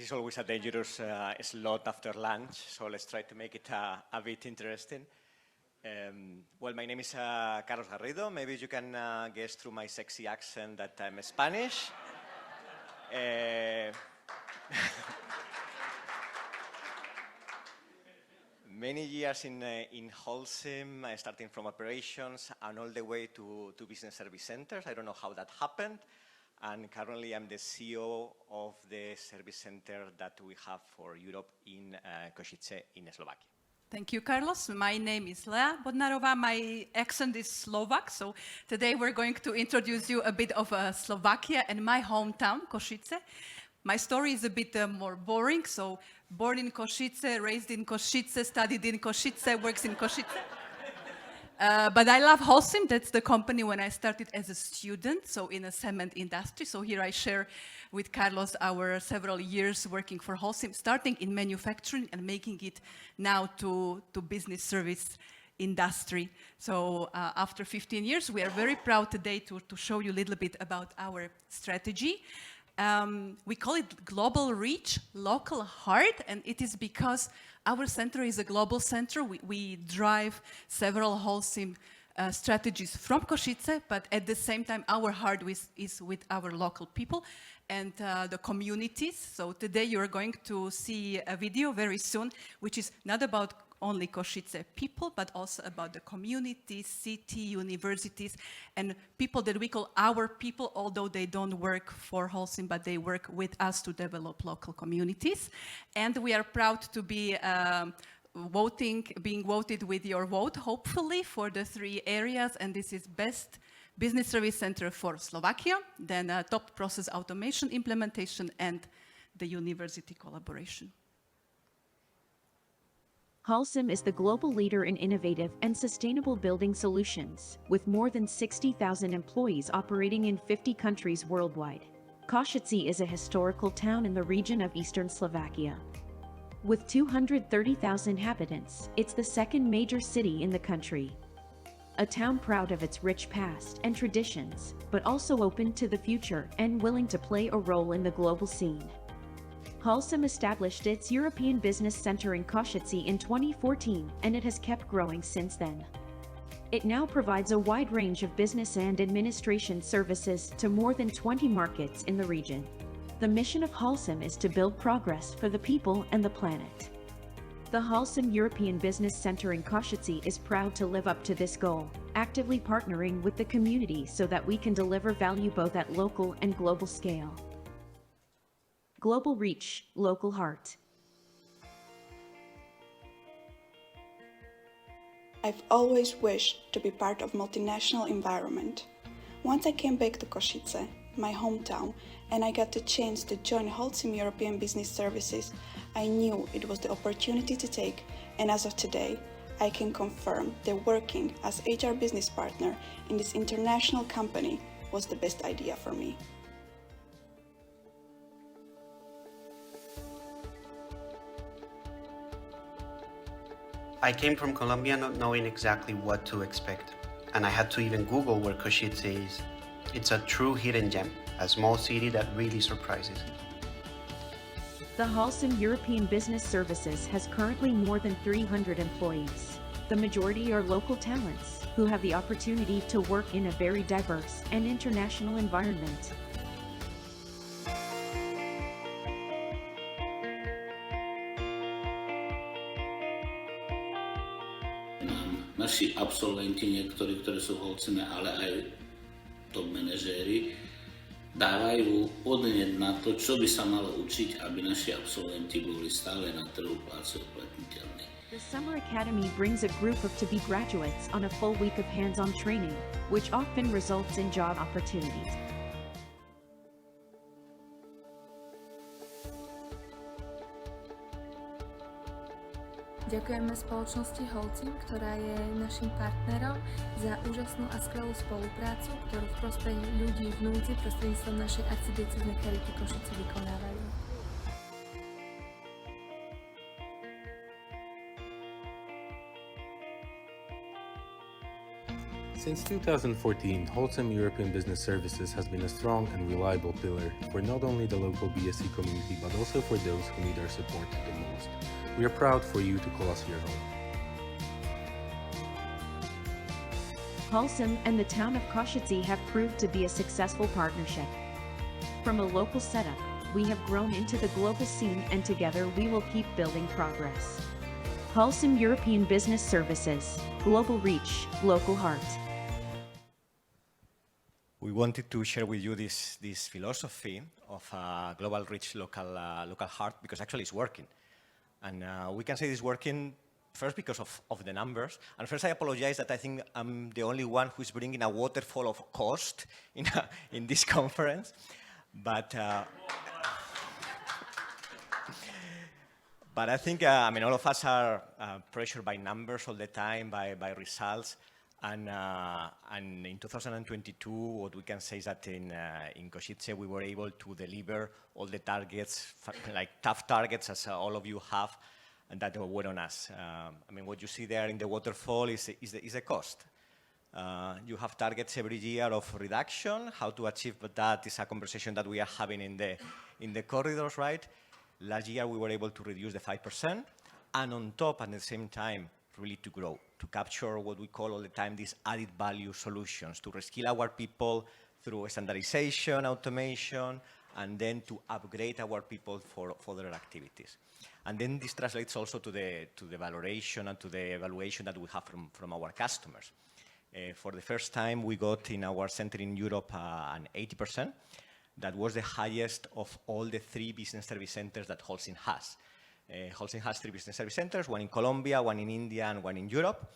is always a dangerous slot after lunch, so let's try to make it a bit interesting. Well, my name is Carlos Garrido. Maybe you can guess through my sexy accent that I'm Spanish. Many years in Holcim, starting from operations and all the way to business service centers. I don't know how that happened. And currently I'm the CEO of the service center that we have for Europe in Košice in Slovakia. Thank you, Carlos. My name is Lea Bodnarová. My accent is Slovak, so today we're going to introduce you a bit of Slovakia and my hometown, Košice. My story is a bit more boring, so born in Košice, raised in Košice, studied in Košice, works in Košice. But I love Holcim. That's the company when I started as a student, so in a cement industry. So here I share with Carlos our several years working for Holcim, starting in manufacturing and making it now to business service industry. So after 15 years, we are very proud today to show you a little bit about our strategy. We call it global reach, local heart, and it is because our center is a global center. We drive several Holcim strategies from Košice, but at the same time, our heart is with our local people and the communities. So today you are going to see a video very soon, which is not about only Košice people, but also about the communities, city, universities, and people that we call our people, although they don't work for Holcim, but they work with us to develop local communities. And we are proud to be being voted with your vote, hopefully, for the 3 areas, and this is Best Business Service Center for Slovakia, then Top Process Automation Implementation, and the University Collaboration. Holcim is the global leader in innovative and sustainable building solutions, with more than 60,000 employees operating in 50 countries worldwide. Košice is a historical town in the region of eastern Slovakia. With 230,000 inhabitants, it's the second major city in the country. A town proud of its rich past and traditions, but also open to the future and willing to play a role in the global scene. Holcim established its European Business Center in Košice in 2014, and it has kept growing since then. It now provides a wide range of business and administration services to more than 20 markets in the region. The mission of Holcim is to build progress for the people and the planet. The Holcim European Business Center in Košice is proud to live up to this goal, actively partnering with the community so that we can deliver value both at local and global scale. Global reach, local heart. I've always wished to be part of multinational environment. Once I came back to Košice, my hometown, and I got the chance to join Holcim European Business Services, I knew it was the opportunity to take, and as of today, I can confirm that working as HR business partner in this international company was the best idea for me. I came from Colombia not knowing exactly what to expect, and I had to even Google where Košice is. It's a true hidden gem, a small city that really surprises. The Holcim European Business Services has currently more than 300 employees. The majority are local talents who have the opportunity to work in a very diverse and international environment. Naši absolventi, niektorí, ktorí sú v Holcime, ale aj top manažéri, dávajú podnet na to, čo by sa malo učiť, aby naši absolventi boli stále na trhu práce uplatniteľní. The Summer Academy brings a group of to-be graduates on a full week of hands-on training, which often results in job opportunities. Ďakujeme spoločnosti Holcim, ktorá je našim partnerom, za úžasnú a skvelú spoluprácu, ktorú v prospech ľudí v núdzi prostredníctvom našej arcidiecéznej charity Košice vykonávajú. Since 2014, Holcim European Business Services has been a strong and reliable pillar for not only the local BSc community, but also for those who need our support the most. We are proud for you to call us your home. Holcim and the town of Košice have proved to be a successful partnership. From a local setup, we have grown into the global scene, and together we will keep building progress. Holcim European Business Services, global reach, local heart. We wanted to share with you this philosophy of global reach, local heart, because actually it's working. And we can say it's working first because of the numbers. And first I apologize that I think I'm the only one who's bringing a waterfall of cost in this conference. But I think, all of us are pressured by numbers all the time, by results. And in 2022, what we can say is that in Košice, we were able to deliver all the targets, like tough targets, as all of you have, and that were on us. What you see there in the waterfall is the cost. You have targets every year of reduction. How to achieve that is a conversation that we are having in the corridors, right? Last year, we were able to reduce the 5%, and on top, at the same time, really to grow, to capture what we call all the time these added value solutions, to reskill our people through standardization, automation, and then to upgrade our people for their activities. And then this translates also to the valoration and to the evaluation that we have from our customers. For the first time, we got in our center in Europe an 80%. That was the highest of all the 3 business service centers that Holcim has. Holcim has 3 business service centers, one in Colombia, one in India, and one in Europe.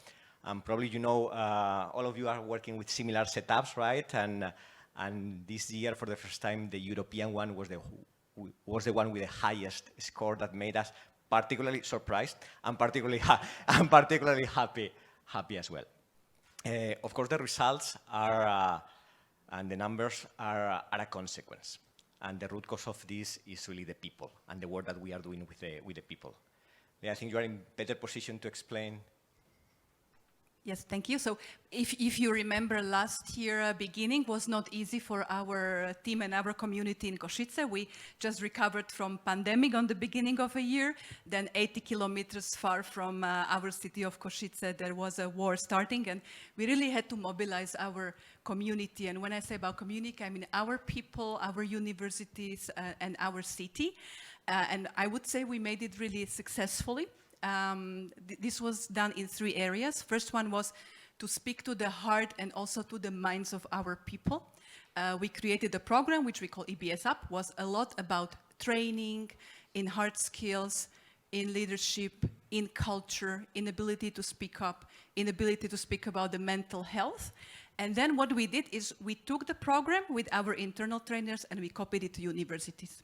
Probably you know, all of you are working with similar setups, right? And this year, for the first time, the European one was the one with the highest score that made us particularly surprised and particularly happy as well. Of course, the results are, and the numbers are a consequence. And the root cause of this is really the people and the work that we are doing with the people. Yeah, I think you are in better position to explain. Yes, thank you. So if you remember, last year beginning was not easy for our team and our community in Košice. We just recovered from pandemic on the beginning of a year. Then 80 kilometers far from our city of Košice, there was a war starting, and we really had to mobilize our community. And when I say about community, I mean our people, our universities, and our city. And I would say we made it really successfully. This was done in 3 areas. First one was to speak to the heart and also to the minds of our people. We created a program which we call EBS Up, was a lot about training in hard skills, in leadership, in culture, in ability to speak up, in ability to speak about the mental health. And then what we did is we took the program with our internal trainers and we copied it to universities.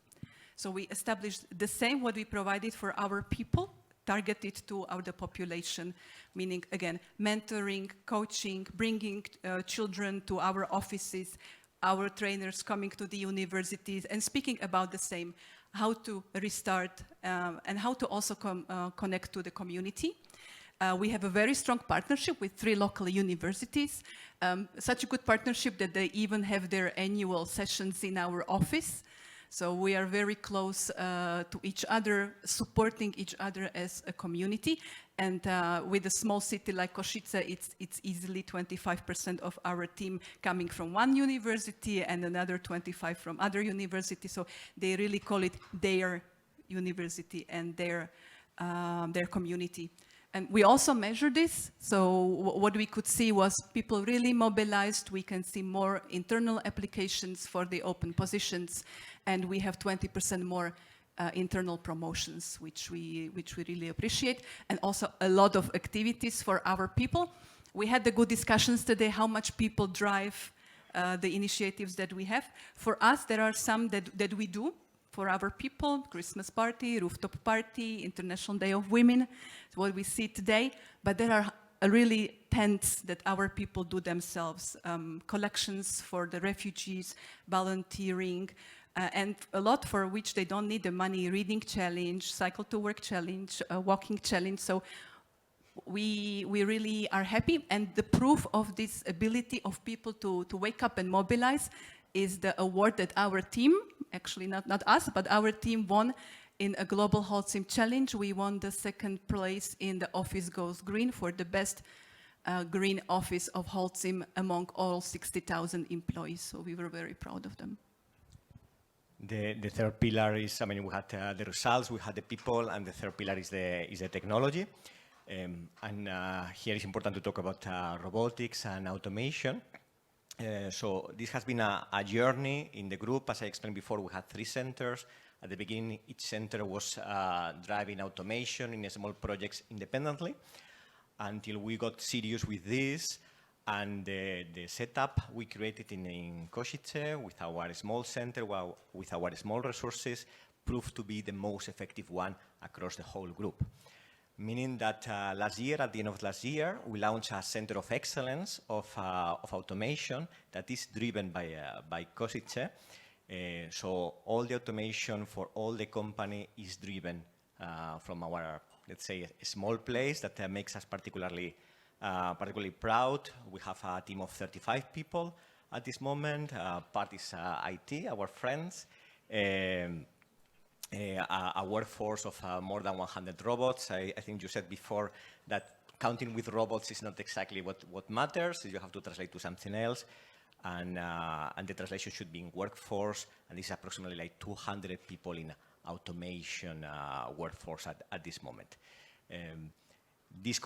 So we established the same what we provided for our people, targeted to the population, meaning, again, mentoring, coaching, bringing children to our offices, our trainers coming to the universities and speaking about the same, how to restart and how to also connect to the community. We have a very strong partnership with 3 local universities, such a good partnership that they even have their annual sessions in our office. So we are very close to each other, supporting each other as a community. And with a small city like Košice, it's easily 25% of our team coming from one university and another 25 from other universities. So they really call it their university and their community. And we also measure this. So what we could see was people really mobilized. We can see more internal applications for the open positions. And we have 20% more internal promotions, which we really appreciate. And also a lot of activities for our people. We had the good discussions today, how much people drive the initiatives that we have. For us, there are some that we do for our people: Christmas party, rooftop party, International Day of Women, what we see today. But there are really tents that our people do themselves, collections for the refugees, volunteering, and a lot for which they don't need the money: reading challenge, cycle to work challenge, walking challenge. So we really are happy, and the proof of this ability of people to wake up and mobilize is the award that our team, actually not us, but our team won in a Global Holcim Challenge. We won the second place in the Office Goes Green for the best green office of Holcim among all 60,000 employees. So we were very proud of them. The third pillar is, I mean, we had the results, we had the people, and the third pillar is the technology. Here it's important to talk about robotics and automation. So this has been a journey in the group. As I explained before, we had 3 centers. At the beginning, each center was driving automation in small projects independently until we got serious with this. And the setup we created in Košice with our small center, with our small resources, proved to be the most effective one across the whole group. Meaning that last year, at the end of last year, we launched a center of excellence of automation that is driven by Košice. So all the automation for all the company is driven from our, let's say, a small place that makes us particularly proud. We have a team of 35 people at this moment. Part is IT, our friends. A workforce of more than 100 robots. I think you said before that counting with robots is not exactly what matters. You have to translate to something else. And the translation should be in workforce. And this is approximately like 200 people in automation workforce at this moment. This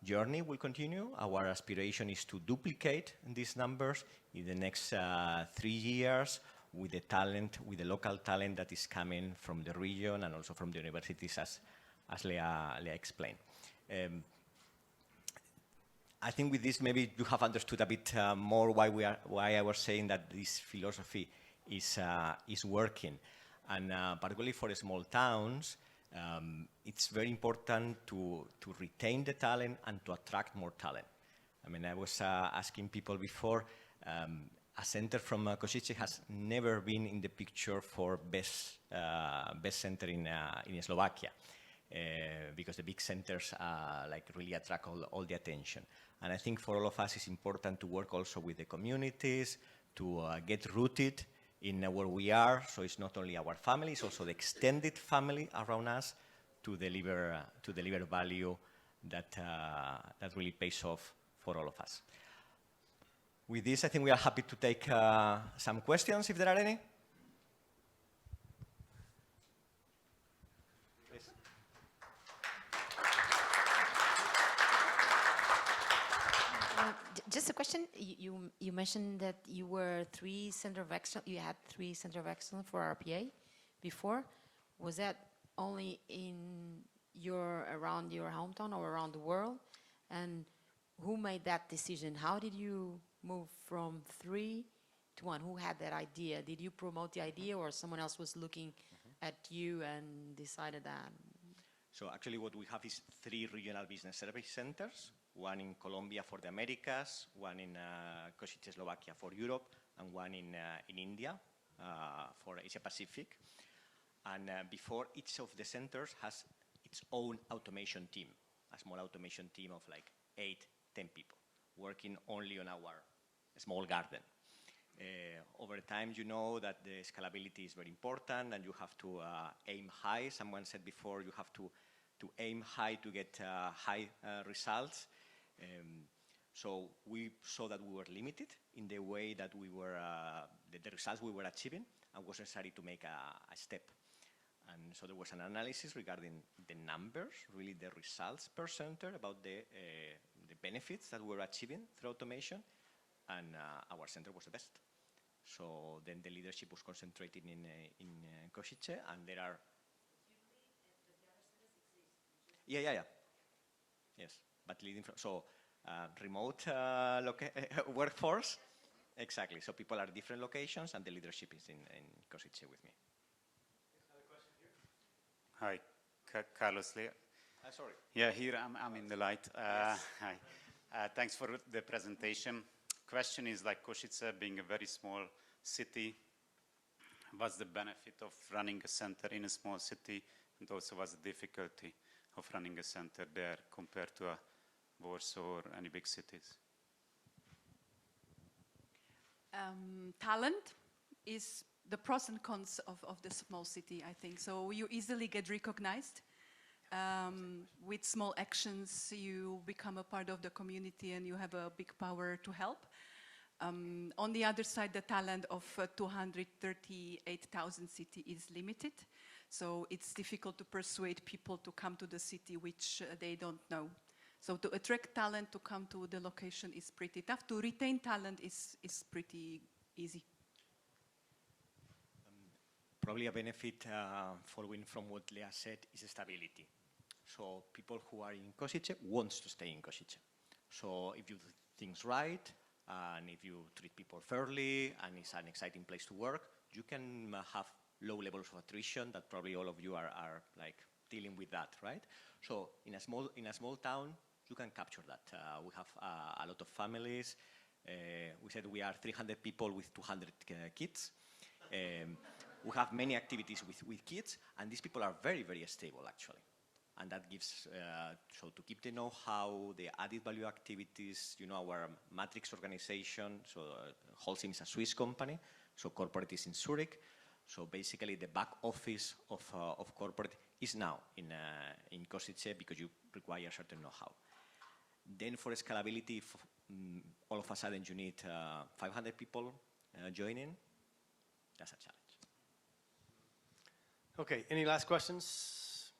journey will continue. Our aspiration is to duplicate these numbers in the next 3 years with the talent, with the local talent that is coming from the region and also from the universities, as Leah explained. I think with this, maybe you have understood a bit more why I was saying that this philosophy is working. And particularly for the small towns, it's very important to retain the talent and to attract more talent. I mean, I was asking people before, a center from Košice has never been in the picture for best center in Slovakia, because the big centers like really attract all the attention. And I think for all of us, it's important to work also with the communities, to get rooted in where we are. So it's not only our family, it's also the extended family around us to deliver value that really pays off for all of us. With this, I think we are happy to take some questions, if there are any. Please. Just a question. You mentioned that you were 3 center of excellence. You had 3 center of excellence for RPA before. Was that only around your hometown or around the world? And who made that decision? How did you move from 3 to 1? Who had that idea? Did you promote the idea, or someone else was looking at you and decided that? So actually what we have is 3 regional business service centers, one in Colombia for the Americas, one in Košice, Slovakia for Europe, and one in India for Asia Pacific. And before, each of the centers has its own automation team, a small automation team of like 8-10 people working only on our small garden. Over time, you know that the scalability is very important and you have to aim high. Someone said before, you have to aim high to get high results. So we saw that we were limited in the way that we were, the results we were achieving, and was necessary to make a step. And so there was an analysis regarding the numbers, really the results per center, about the benefits that we were achieving through automation, and our center was the best. So then the leadership was concentrated in Košice, and there are... Yeah. Yes, but leading from... So remote workforce, exactly. So people are different locations, and the leadership is in Košice with me. Hi, Carlos Lea. Sorry. Yeah, here I'm in the light. Yes. Hi. Thanks for the presentation. Question is, like Košice being a very small city, what's the benefit of running a center in a small city, and also what's the difficulty? of running a center there compared to a Warsaw or any big cities? Talent is the pros and cons of the small city, I think. So you easily get recognized. With small actions, you become a part of the community and you have a big power to help. On the other side, the talent of 238,000 city is limited. So it's difficult to persuade people to come to the city which they don't know. So to attract talent to come to the location is pretty tough. To retain talent is pretty easy. Probably a benefit following from what Lea said is stability. So people who are in Košice want to stay in Košice. So if you do things right, and if you treat people fairly, and it's an exciting place to work, you can have low levels of attrition that probably all of you are like dealing with that, right? So in a small town, you can capture that. We have a lot of families. We said we are 300 people with 200 kids. We have many activities with kids, and these people are very, very stable, actually. And that gives, so to keep the know-how, the added value activities, you know, our matrix organization, so Holcim is a Swiss company, so corporate is in Zurich. So basically the back office of corporate is now in Košice because you require certain know-how. Then for scalability, all of a sudden you need 500 people joining. That's a challenge. Okay, any last questions?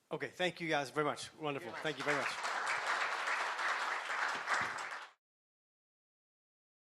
Okay, thank you guys very much. Wonderful. Thank you very much.